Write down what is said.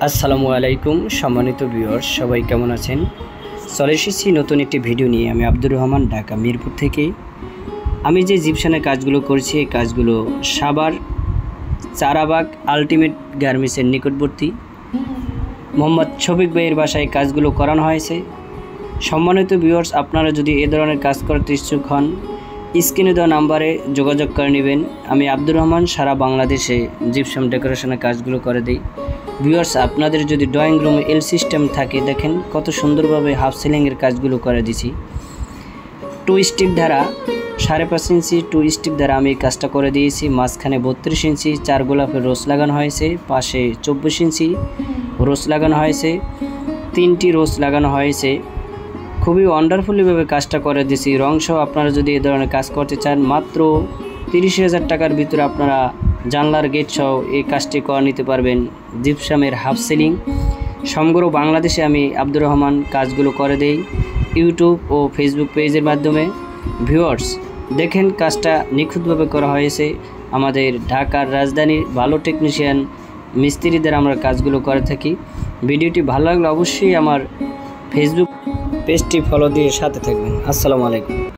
আসসালামু আলাইকুম সম্মানিত ভিউয়ার্স, সবাই কেমন আছেন? চলে এসেছি নতুন একটি ভিডিও নিয়ে। আমি আব্দুর রহমান, ঢাকা মিরপুর থেকে। আমি যে জিপসানের কাজগুলো করছি, এই কাজগুলো সাভার চারাবাগ আলটিমেট গার্মেন্টসের নিকটবর্তী মোহাম্মদ শফিক ভাইয়ের বাসায় কাজগুলো করানো হয়েছে। সম্মানিত ভিউয়ার্স, আপনারা যদি এ ধরনের কাজ করতে ইচ্ছুক হন, স্ক্রিনে দেওয়া নাম্বারে যোগাযোগ করে নেবেন। আমি আব্দুর রহমান সারা বাংলাদেশে জিপসাম ডেকোরেশনের কাজগুলো করে দিই। ভিউয়ার্স, আপনাদের যদি ড্রয়িং রুমে এল সিস্টেম থাকে, দেখেন কত সুন্দরভাবে হাফ সিলিংয়ের কাজগুলো করে দিছি। 2 স্টিক ধারা 5.5 ইঞ্চি 2 স্টিক ধারা আমি এই কাজটা করে দিয়েছি। মাঝখানে 32 ইঞ্চি 4 গোলাপের রোজ লাগানো হয়েছে, পাশে 24 ইঞ্চি রোজ লাগানো হয়েছে, 3টি রোজ লাগানো হয়েছে। খুবই ওয়ান্ডারফুলিভাবে কাজটা করে দিয়েছি। রংসহ আপনারা যদি এই ধরনের কাজ করতে চান, মাত্র 30,000 টাকার ভিতরে আপনারা জানলার গেট সহ এই কাজটি করে নিতে পারবেন। জিপসামের হাফ সিলিং সমগ্র বাংলাদেশে আমি আব্দুর রহমান কাজগুলো করে দেই ইউটিউব ও ফেসবুক পেজের মাধ্যমে। ভিউয়ার্স, দেখেন কাজটা নিখুঁতভাবে করা হয়েছে। আমাদের ঢাকার রাজধানীর ভালো টেকনিশিয়ান মিস্ত্রিদের আমরা কাজগুলো করে থাকি। ভিডিওটি ভালো লাগলে অবশ্যই আমার ফেসবুক পেজটি ফলো দিয়ে সাথে থাকবেন। আসসালামু আলাইকুম।